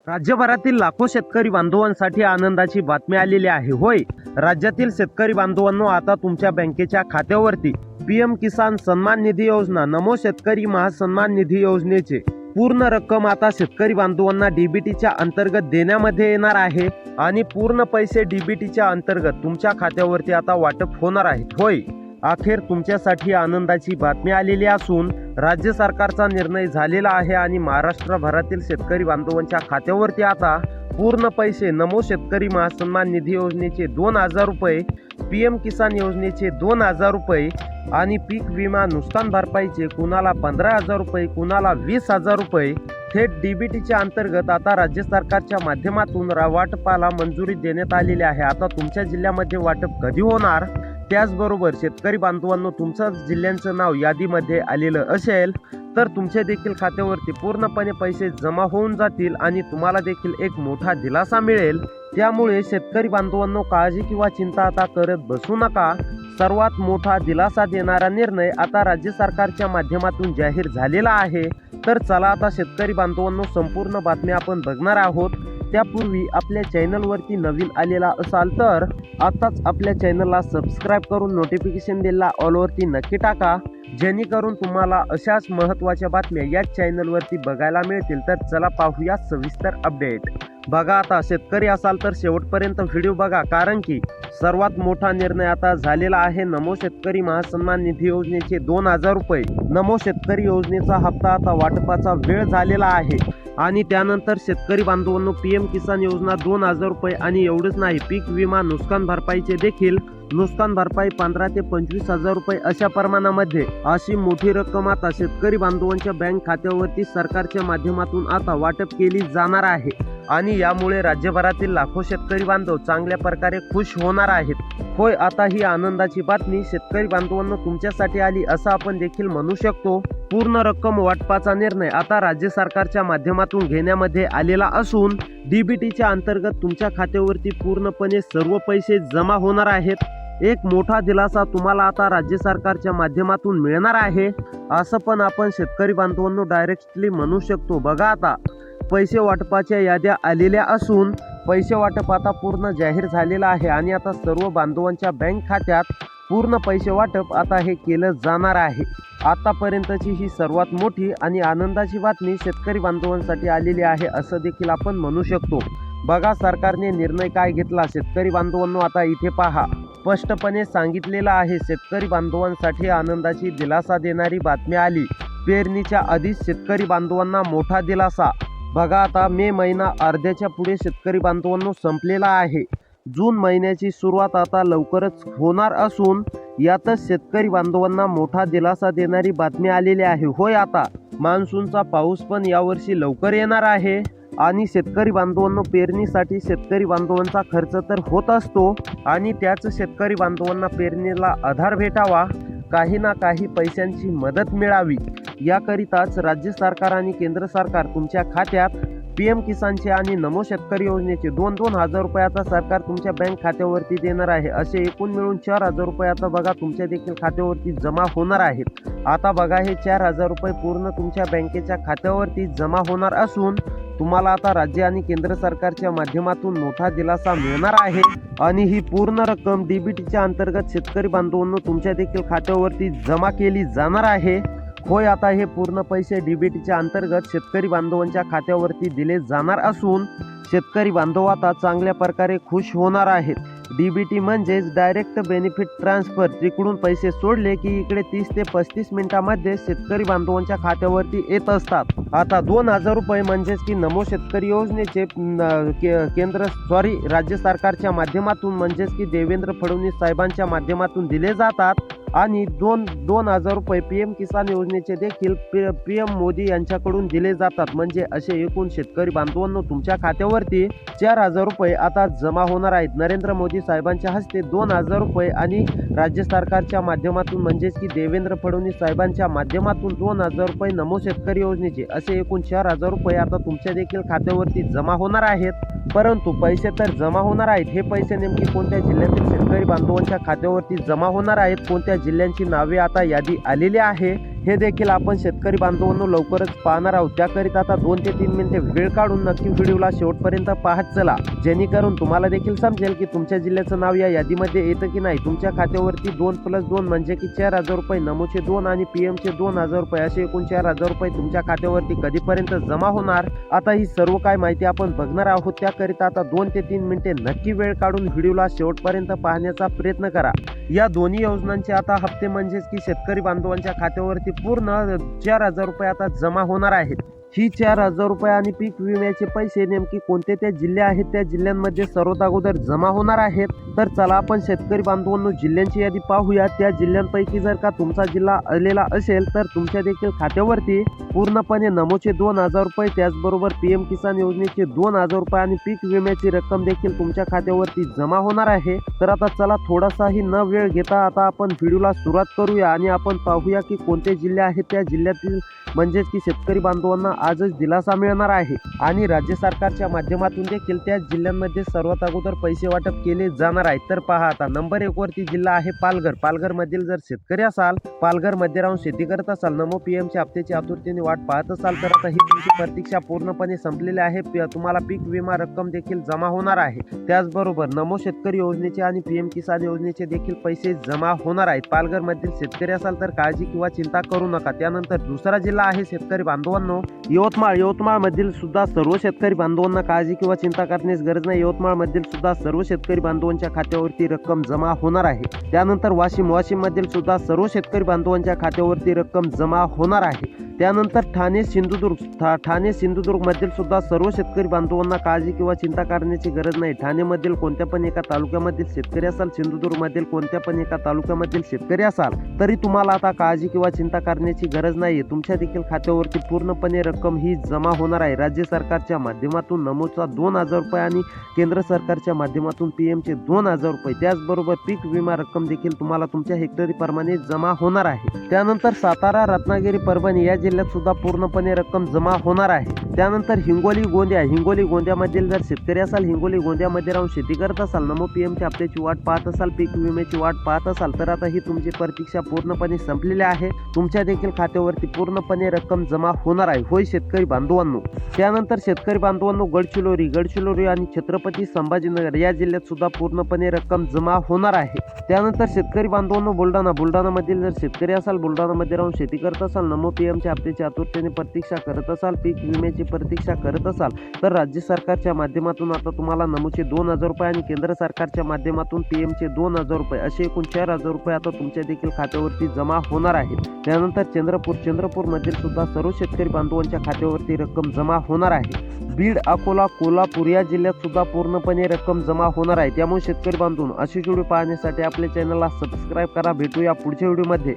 राज्यभरातील लाखो शेतकरी बांधवांसाठी आनंदाची बातमी आलेली आहे. होय, राज्यातील शेतकरी बांधवांनो, आता तुमच्या बँकेच्या खात्यावरती पीएम किसान सन्मान निधी योजना, नमो शेतकरी महासन्मान निधी योजनेचे पूर्ण रक्कम आता शेतकरी बांधवांना डीबीटीच्या अंतर्गत देण्यामध्ये येणार आहे आणि पूर्ण पैसे डीबीटीच्या अंतर्गत तुमच्या खात्यावरती आता वाटप होणार आहेत. होय, अखेर तुमच्यासाठी आनंदाची बातमी आलेली असून राज्य सरकारचा निर्णय झालेला आहे आणि महाराष्ट्रभरातील शेतकरी बांधवांच्या खात्यावरती आता पूर्ण पैसे नमो शेतकरी महासन्मान निधी योजनेचे 2,000 रुपये, पीएम किसान योजनेचे 2,000 रुपये आणि पीक विमा नुकसान भरपाईचे कुणाला 15,000 रुपये, कुणाला 20,000 रुपये थेट डीबीटीच्या अंतर्गत आता राज्य सरकारच्या माध्यमातून वाटपाला मंजुरी देण्यात आलेली आहे. आता तुमच्या जिल्ह्यामध्ये वाटप कधी होणार, त्याचबरोबर शेतकरी बांधवांनो, तुमचं जिल्ह्यांचं नाव यादीमध्ये आलेलं असेल तर तुमच्या देखील खात्यावरती पूर्णपणे पैसे जमा होऊन जातील आणि तुम्हाला देखील एक मोठा दिलासा मिळेल. त्यामुळे शेतकरी बांधवांनो, काळजी किंवा चिंता आता करत बसू नका. सर्वात मोठा दिलासा देणारा निर्णय आता राज्य सरकारच्या माध्यमातून जाहीर झालेला आहे. तर चला आता शेतकरी बांधवांनो, संपूर्ण बातमी आपण बघणार आहोत. त्यापूर्वी आपल्या चॅनलवरती नवीन आलेला असाल तर आताच आपल्या चॅनलला सबस्क्राईब करून नोटिफिकेशन बेलला ऑलवरती नक्की टाका, जेणेकरून तुम्हाला अशाच महत्त्वाच्या बातम्या या चॅनलवरती बघायला मिळतील. तर चला पाहूया सविस्तर अपडेट. बघा, आता शेतकरी असाल तर शेवटपर्यंत व्हिडिओ बघा, कारण की सर्वात मोठा निर्णय आता झालेला आहे. नमो शेतकरी महासन्मान निधी योजनेचे 2,000 रुपये, नमो शेतकरी योजनेचा हप्ता आता वाटपाचा वेळ झालेला आहे आणि त्यानंतर शेतकरी बांधवांनो, पीएम किसान योजना 2,000 रुपये आणि एवढंच नाही, पीक विमा नुकसान भरपाईचे देखील नुकसान भरपाई 15,000 ते 25,000 रुपये अशा प्रमाणामध्ये अशी मोठी रक्कम आता शेतकरी बांधवांच्या बँक खात्यावरती सरकारच्या माध्यमातून आता वाटप केली जाणार आहे आणि यामुळे राज्यभरातील लाखो शेतकरी बांधव चांगल्या प्रकारे खुश होणार आहेत. होय, आता ही आनंदाची बातमी शेतकरी बांधवांनो तुमच्यासाठी आली असं आपण देखील म्हणू शकतो. पूर्ण रक्कम वाटपाचा निर्णय आता राज्य सरकारच्या माध्यमातून घेण्यामध्ये आलेला असून डीबीटीच्या अंतर्गत तुमच्या खात्यावरती पूर्णपणे सर्व पैसे जमा होणार आहेत. एक मोठा दिलासा तुम्हाला आता राज्य सरकारच्या माध्यमातून मिळणार आहे असं पण आपण शेतकरी बांधवांनो डायरेक्टली म्हणू शकतो. बघा, आता पैसे वाटपाच्या याद्या आलेल्या असून पैसे वाटप आता पूर्ण जाहीर झालेलं आहे आणि आता सर्व बांधवांच्या बँक खात्यात पूर्ण पैसे वाटप आता हे केलं जाणार आहे. आतापर्यंतची ही सर्वात मोठी आणि आनंदाची बातमी शेतकरी बांधवांसाठी आलेली आहे असं देखील आपण म्हणू शकतो. बघा, सरकारने निर्णय काय घेतला शेतकरी बांधवांनो, आता इथे पहा, स्पष्टपणे सांगितलेलं आहे. शेतकरी बांधवांसाठी आनंदाची दिलासा देणारी बातमी आली. पेरणीच्या आधीच शेतकरी बांधवांना मोठा दिलासा. बघा, आता मे महिना अर्ध्याच्या पुढे शेतकरी बांधवांनो संपलेला आहे. जून महिन्याची सुरुवात आता लवकरच होणार असून यातच शेतकरी बांधवांना मोठा दिलासा देणारी बातमी आलेली आहे. होय, आता मान्सूनचा पाऊस पण यावर्षी लवकर येणार आहे आणि शेतकरी बांधवांनो, पेरणीसाठी शेतकरी बांधवांचा खर्च तर होत असतो आणि त्याच शेतकरी बांधवांना पेरणीला आधार भेटावा, काही ना काही पैशांची मदत मिळावी, याकरिताच राज्य सरकार आणि केंद्र सरकार तुमच्या खात्यात पीएम किसानचे आणि नमो शेतकरी योजनेचे 2,000 रुपये आता सरकार तुमच्या बँक खात्यावरती देणार आहे. असे एकूण मिळून 4,000 रुपये आता बघा तुमच्या देखील खात्यावरती जमा होणार आहेत. आता बघा, हे 4,000 रुपये पूर्ण तुमच्या बँकेच्या खात्यावरती जमा होणार असून तुम्हाला आता राज्य आणि केंद्र सरकारच्या माध्यमातून मोठा दिलासा मिळणार आहे आणि ही पूर्ण रक्कम डीबीटीच्या अंतर्गत शेतकरी बांधवांनो तुमच्या देखील खात्यावरती जमा केली जाणार आहे. होय, आता हे पूर्ण पैसे डीबीटीच्या अंतर्गत शेतकरी बांधवांच्या खात्यावरती दिले जाणार असून शेतकरी बांधव आता चांगल्या प्रकारे खुश होणार आहेत. डीबीटी म्हणजेच डायरेक्ट बेनिफिट ट्रान्सफर. तिकडून पैसे सोडले की इकडे 30 ते 35 मिनिटांमध्ये शेतकरी बांधवांच्या खात्यावरती येत असतात. आता 2,000 रुपये म्हणजेच की नमो शेतकरी योजनेचे राज्य सरकारच्या माध्यमातून म्हणजेच की देवेंद्र फडणवीस साहेबांच्या माध्यमातून दिले जातात आणि 2,000 रुपये पीएम किसान योजनेचे देखील पीएम मोदी यांच्याकडून दिले जातात. म्हणजे असे एकूण शेतकरी बांधवांनो तुमच्या खात्यावरती 4,000 रुपये आता जमा होणार आहेत. नरेंद्र मोदी साहेबांच्या हस्ते 2,000 रुपये आणि राज्य सरकारच्या माध्यमातून म्हणजेच की देवेंद्र फडणवीस साहेबांच्या माध्यमातून 2,000 रुपये नमो शेतकरी योजनेचे असे एकूण 4,000 रुपये आता तुमच्या देखील खात्यावरती जमा होणार आहेत. परंतु पैसे तर जमा होणार आहेत. हे पैसे नेमके कोणत्या जिल्ह्यातील शेतकरी बांधवांच्या खात्यावरती जमा होणार आहेत, कोणत्या जिल्ह्यांची नावे आता यादी आलेली आहे हे देखील आपण शेतकरी बांधवांनो लवकरच पाहणार आहोत। त्याकरिता आता 2 ते 3 मिनिटे वेळ काढून नक्की व्हिडिओला शेवटपर्यंत पाहत चला, जेणेकरून तुम्हाला देखील समजेल की तुमच्या जिल्ह्याचं नाव या यादीमध्ये येतं की नाही। तुमच्या खात्यावरती 2+2 म्हणजे की 4,000 रुपये, नमोचे 2 आणि पीएमचे 2,000 रुपये असे एकूण 4,000 रुपये तुमच्या खात्यावरती कधीपर्यंत जमा होणार, आता ही सर्व काय माहिती आपण बघणार आहोत। त्याकरिता आता 2 ते 3 मिनिटे नक्की वेळ काढून व्हिडिओला शेवटपर्यंत पाहण्याचा प्रयत्न करा। या दोन्ही योजनांचे आता हप्ते म्हणजेच की शेतकरी बांधवांच्या खात्यावरती पूर्ण 4,000 रुपये आता जमा होणार आहेत। ही 4,000 रुपये आणि पीक विम्याचे पैसे नेमकी कोणते त्या जिल्हे आहेत, त्या जिल्ह्यांमध्ये सर्वात अगोदर जमा होणार आहेत। तर चला आपण शेतकरी बांधवांनो जिल्ह्यांची यादी पाहूया। त्या जिल्ह्यांपैकी जर का तुमचा जिल्हा आलेला असेल तर तुमच्या देखील खात्यावरती पूर्णपणे नमोचे 2,000 रुपये, त्याचबरोबर पीएम किसान योजनेचे 2,000 रुपये आणि पीक विम्याची रक्कम देखील तुमच्या खात्यावरती जमा होणार आहे। तर आता चला थोडासाही न वेळ घेता आता आपण व्हिडिओला सुरुवात करूया आणि आपण पाहूया की कोणते जिल्हे आहेत, त्या जिल्ह्यातील म्हणजेच की शेतकरी बांधवांना आजच दिलासा मिळणार आहे आणि राज्य सरकारच्या माध्यमातून देखील त्या जिल्ह्यांमध्ये सर्वात अगोदर पैसे वाटप केले जाणार आहे। तर पहा आता नंबर 1 वरती जिल्हा आहे पालघर। पालघर मधील जर शेतकरी असाल, पालघर मध्ये राहून शेती करत असाल, नमो पीएमच्या हप्त्याची आतुरतेने वाट पाहत असाल तर आता ही तुमची प्रतीक्षा पूर्णपणे संपलेली आहे। तुम्हाला पीक विमा रक्कम देखील जमा होणार आहे। त्याचबरोबर नमो शेतकरी योजनेचे आणि पीएम किसान योजनेचे देखील पैसे जमा होणार आहेत। पालघर मधील शेतकरी असाल तर काळजी किंवा चिंता करू नका। त्यानंतर दुसरा जिल्हा आहे शेतकरी बांधवांनो यवतमाळ। यवतमाळ मधील सुद्धा सर्व शेतकरी बांधवांना काळजी किंवा चिंता करण्याची गरज नाही। यवतमाळ मधील सुद्धा सर्व शेतकरी बांधवांच्या खात्यावरती रक्कम जमा होणार आहे। त्यानंतर वाशिम मधील सुद्धा सर्व शेतकरी बांधवांच्या खात्यावरती रक्कम जमा होणार आहे। त्यानंतर ठाणे सिंधुदुर्ग मधील सुद्धा सर्व शेतकरी बांधवांना काळजी किंवा चिंता करण्याची गरज नाही। ठाणे मधील कोणत्या पण एका तालुक्यामधील शेतकरी असाल, सिंधुदुर्ग मधील कोणत्या पण एका तालुक्यामधील शेतकरी असाल तरी तुम्हाला आता काळजी किंवा चिंता करण्याची गरज नाही। तुमच्या देखील खात्यावरती पूर्णपणे रक्कम ही जमा होणार आहे। राज्य सरकारच्या माध्यमातून नमोचा 2,000 रुपये आणि केंद्र सरकारच्या माध्यमातून पीएमचे 2,000 रुपये, त्याचबरोबर पीक विमा रक्कम देखील तुम्हाला तुमच्या हेक्टरी प्रमाणे जमा होणार आहे। त्यानंतर सातारा, रत्नागिरी, परभणी या जिल्ह्यात सुद्धा पूर्णपणे रक्कम जमा होणार आहे। त्यानंतर हिंगोली गोंदियामधील जर शेतकरी असाल, हिंगोली गोंदियामध्ये राहून शेती करत असाल, नमो पीएमच्या हप्त्याची वाट पाहत असाल, पीक विम्याची वाट पाहत असाल तर आता ही तुमची प्रतीक्षा पूर्णपणे संपलेली आहे। तुमच्या देखील खात्यावरती पूर्णपणे रक्कम जमा होणार आहे, होय शेतकरी बांधवांनो। त्यानंतर शेतकरी बांधवांनो गडचिरोली आणि छत्रपती संभाजीनगर या जिल्ह्यात सुद्धा पूर्णपणे रक्कम जमा होणार आहे। त्यानंतर शेतकरी बांधवांनो बुलढाणा मधील जर शेतकरी असाल, बुलढाणामध्ये राहून शेती करत असाल, नमो पीएमच्या हप्त्याची आतुरतेने प्रतीक्षा करत असाल, पीक विम्याची प्रतीक्षा करत असाल तर राज्य सरकारच्या माध्यमातून आता तुम्हाला नमोचे 2,000 रुपये आणि केंद्र सरकारच्या माध्यमातून पीएमचे 2,000 रुपये असे एकूण 4,000 रुपये आता तुमच्या देखील खात्यावरती जमा होणार आहेत। त्यानंतर चंद्रपूर मधील सुद्धा सर्व शेतकरी बांधवांच्या खात्यावरती रक्कम जमा होणार आहे। बीड, अकोला, कोल्हापूर या जिल्ह्यात सुद्धा पूर्णपणे रक्कम जमा होणार आहे। त्यामुळे शेतकरी बांधून अशी व्हिडिओ पाहण्यासाठी आपल्या चॅनलला सबस्क्राईब करा। भेटूया पुढच्या व्हिडिओमध्ये।